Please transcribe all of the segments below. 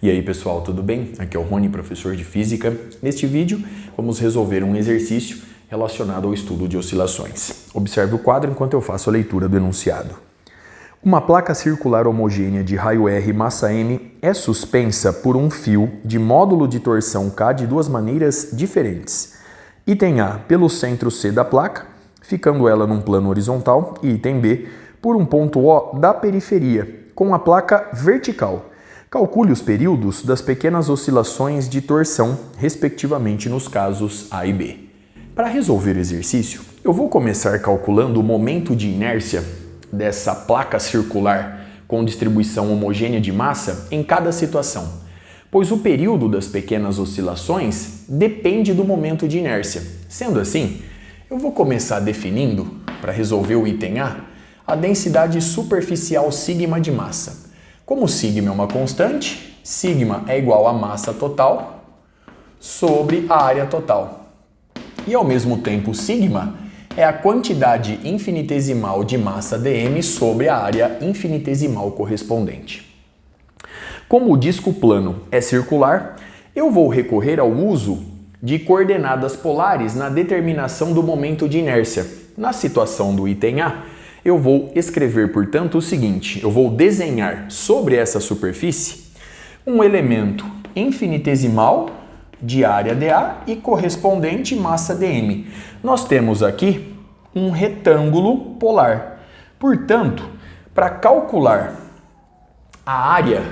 E aí pessoal, tudo bem? Aqui é o Rony, professor de Física. Neste vídeo vamos resolver um exercício relacionado ao estudo de oscilações. Observe o quadro enquanto eu faço a leitura do enunciado. Uma placa circular homogênea de raio R massa M é suspensa por um fio de módulo de torção K de duas maneiras diferentes. Item A, pelo centro C da placa, ficando ela num plano horizontal, e item B, por um ponto O da periferia, com a placa vertical. Calcule os períodos das pequenas oscilações de torção, respectivamente nos casos A e B. Para resolver o exercício, eu vou começar calculando o momento de inércia dessa placa circular com distribuição homogênea de massa em cada situação, pois o período das pequenas oscilações depende do momento de inércia. Sendo assim, eu vou começar definindo, para resolver o item A densidade superficial sigma de massa. Como sigma é uma constante, sigma é igual a massa total sobre a área total. E ao mesmo tempo, sigma é a quantidade infinitesimal de massa dm sobre a área infinitesimal correspondente. Como o disco plano é circular, eu vou recorrer ao uso de coordenadas polares na determinação do momento de inércia. Na situação do item A, eu vou escrever, portanto, o seguinte: eu vou desenhar sobre essa superfície um elemento infinitesimal de área dA e correspondente massa dm. Nós temos aqui um retângulo polar. Portanto, para calcular a área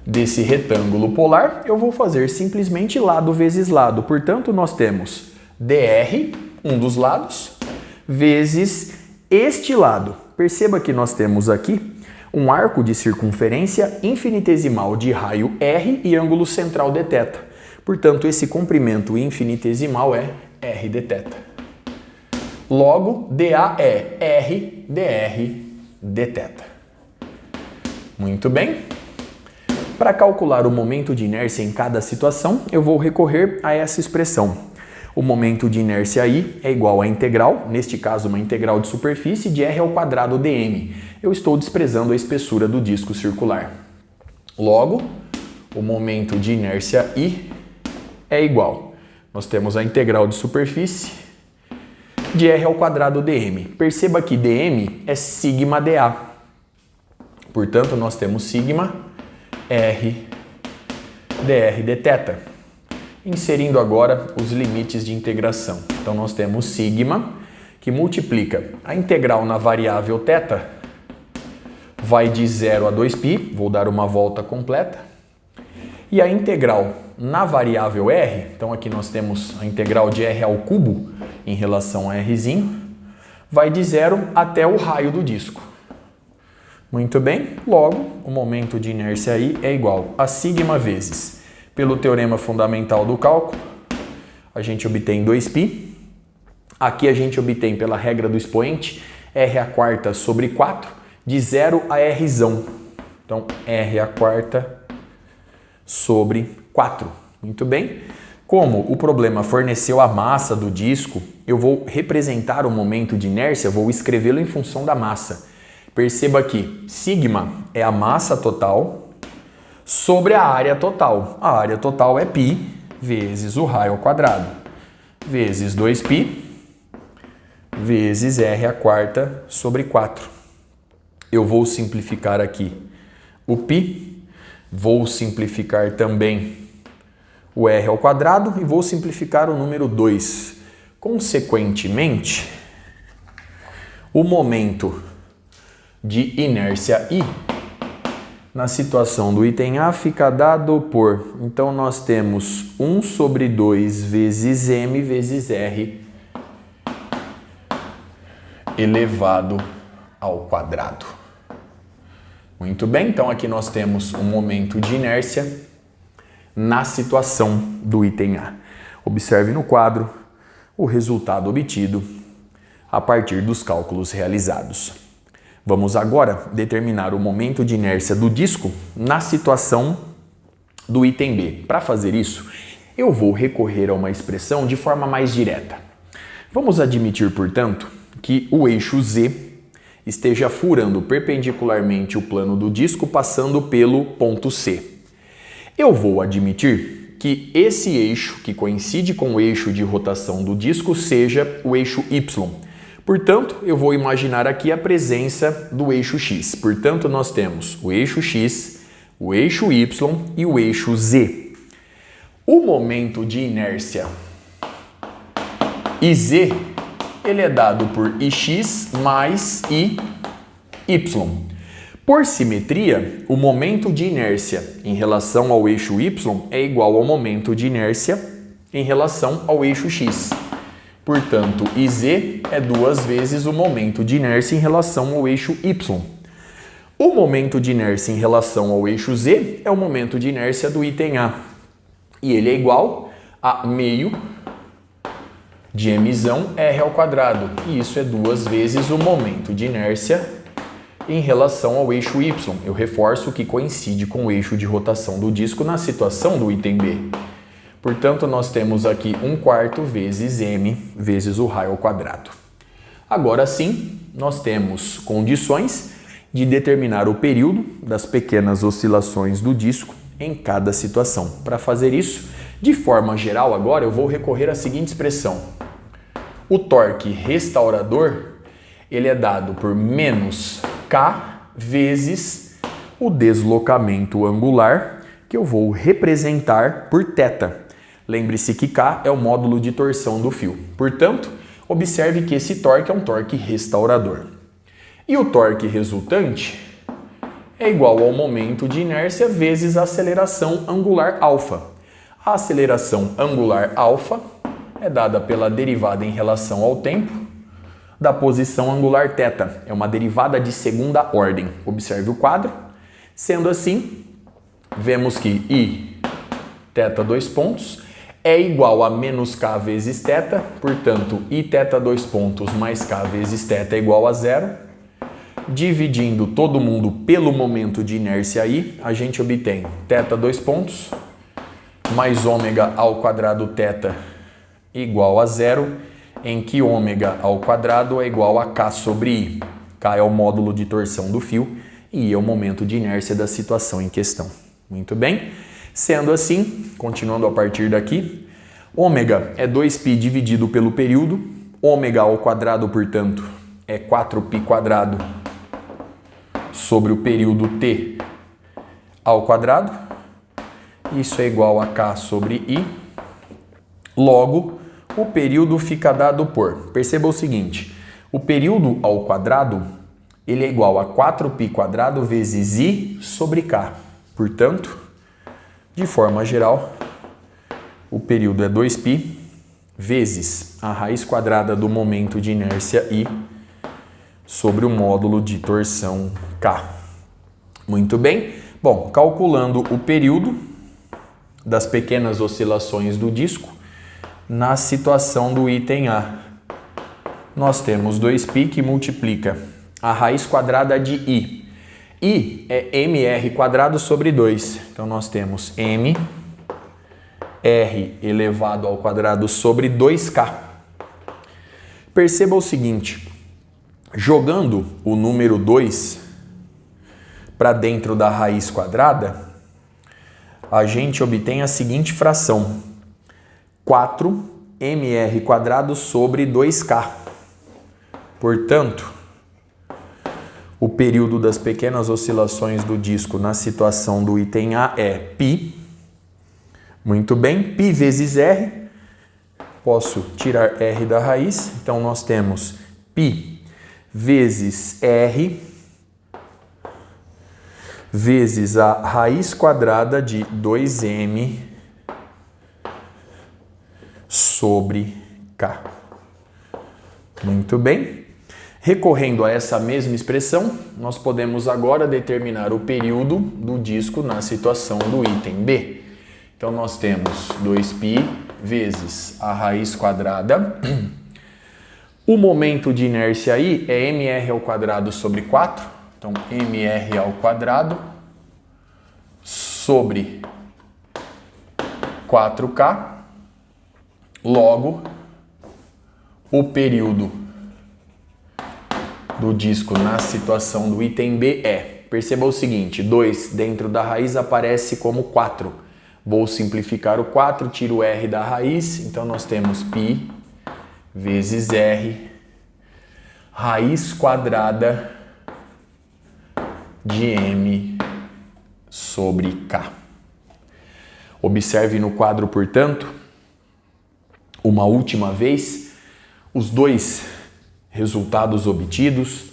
desse retângulo polar, eu vou fazer simplesmente lado vezes lado. Portanto, nós temos dr, um dos lados, vezes este lado. Perceba que nós temos aqui um arco de circunferência infinitesimal de raio R e ângulo central dθ. Portanto, esse comprimento infinitesimal é r dθ. Logo, dA é r dr dθ. Muito bem. Para calcular o momento de inércia em cada situação, eu vou recorrer a essa expressão. O momento de inércia I é igual à integral, neste caso uma integral de superfície, de r ao quadrado dm. Eu estou desprezando a espessura do disco circular. Logo, o momento de inércia I é igual. Nós temos a integral de superfície de r ao quadrado dm. Perceba que dm é sigma dA. Portanto, nós temos sigma r dr dθ. Inserindo agora os limites de integração. Então, nós temos sigma, que multiplica a integral na variável θ, vai de 0 a 2π, vou dar uma volta completa, e a integral na variável r, então aqui nós temos a integral de r ao cubo em relação a rzinho, vai de 0 até o raio do disco. Muito bem, logo, o momento de inércia I é igual a sigma vezes, pelo teorema fundamental do cálculo, a gente obtém 2π. Aqui a gente obtém pela regra do expoente r a quarta sobre 4, de 0 a rzão. Então, r a quarta sobre 4. Muito bem. Como o problema forneceu a massa do disco, eu vou representar o momento de inércia, vou escrevê-lo em função da massa. Perceba que sigma é a massa total sobre a área total. A área total é π vezes o raio ao quadrado, vezes 2π, vezes r a quarta sobre 4. Eu vou simplificar aqui o π, vou simplificar também o r ao quadrado e vou simplificar o número 2. Consequentemente, o momento de inércia I na situação do item A fica dado por, então nós temos 1 sobre 2 vezes m vezes r elevado ao quadrado. Muito bem, então aqui nós temos um momento de inércia na situação do item A. Observe no quadro o resultado obtido a partir dos cálculos realizados. Vamos agora determinar o momento de inércia do disco na situação do item B. Para fazer isso, eu vou recorrer a uma expressão de forma mais direta. Vamos admitir, portanto, que o eixo Z esteja furando perpendicularmente o plano do disco passando pelo ponto C. Eu vou admitir que esse eixo, que coincide com o eixo de rotação do disco, seja o eixo Y. Portanto, eu vou imaginar aqui a presença do eixo X. Portanto, nós temos o eixo X, o eixo Y e o eixo Z. O momento de inércia IZ, ele é dado por IX mais IY. Por simetria, o momento de inércia em relação ao eixo Y é igual ao momento de inércia em relação ao eixo X. Portanto, IZ é 2 vezes o momento de inércia em relação ao eixo Y. O momento de inércia em relação ao eixo Z é o momento de inércia do item A. E ele é igual a meio de mzão R ao quadrado. E isso é 2 vezes o momento de inércia em relação ao eixo Y. Eu reforço que coincide com o eixo de rotação do disco na situação do item B. Portanto, nós temos aqui 1/4 vezes m vezes o raio ao quadrado. Agora sim, nós temos condições de determinar o período das pequenas oscilações do disco em cada situação. Para fazer isso, de forma geral, agora eu vou recorrer à seguinte expressão. O torque restaurador, ele é dado por menos K vezes o deslocamento angular, que eu vou representar por θ. Lembre-se que K é o módulo de torção do fio. Portanto, observe que esse torque é um torque restaurador. E o torque resultante é igual ao momento de inércia vezes a aceleração angular alfa. A aceleração angular alfa é dada pela derivada em relação ao tempo da posição angular θ. É uma derivada de segunda ordem. Observe o quadro. Sendo assim, vemos que I, θ 2 pontos, é igual a menos K vezes θ. Portanto, I θ 2 pontos mais K vezes θ é igual a 0. Dividindo todo mundo pelo momento de inércia I, a gente obtém θ 2 pontos mais ômega ao quadrado θ igual a 0, em que ômega ao quadrado é igual a K sobre I. K é o módulo de torção do fio e I é o momento de inércia da situação em questão. Muito bem? Sendo assim, continuando a partir daqui, ômega é 2π dividido pelo período, ômega ao quadrado, portanto, é 4π quadrado sobre o período t ao quadrado. Isso é igual a K sobre I. Logo, o período fica dado por... Perceba o seguinte, o período ao quadrado, ele é igual a 4π quadrado vezes I sobre K. Portanto, de forma geral, o período é 2π vezes a raiz quadrada do momento de inércia I sobre o módulo de torção K. Muito bem. Bom, calculando o período das pequenas oscilações do disco na situação do item A, nós temos 2π que multiplica a raiz quadrada de I. I é mr quadrado sobre 2. Então, nós temos m r elevado ao quadrado sobre 2k. Perceba o seguinte, jogando o número 2 para dentro da raiz quadrada, a gente obtém a seguinte fração, 4mr quadrado sobre 2k. Portanto, o período das pequenas oscilações do disco na situação do item A é π. Muito bem, π vezes r. Posso tirar r da raiz. Então, nós temos π vezes r vezes a raiz quadrada de 2m sobre k. Muito bem. Recorrendo a essa mesma expressão, nós podemos agora determinar o período do disco na situação do item B. Então, nós temos 2π vezes a raiz quadrada. O momento de inércia aí é mr ao quadrado sobre 4. Então, mr ao quadrado sobre 4k. Logo, o período do disco na situação do item B é, perceba o seguinte, 2 dentro da raiz aparece como 4. Vou simplificar o 4, tiro o R da raiz, então nós temos π vezes R, raiz quadrada de M sobre K. Observe no quadro, portanto, uma última vez, os dois resultados obtidos,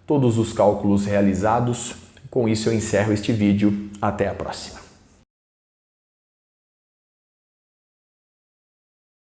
todos os cálculos realizados. Com isso eu encerro este vídeo. Até a próxima.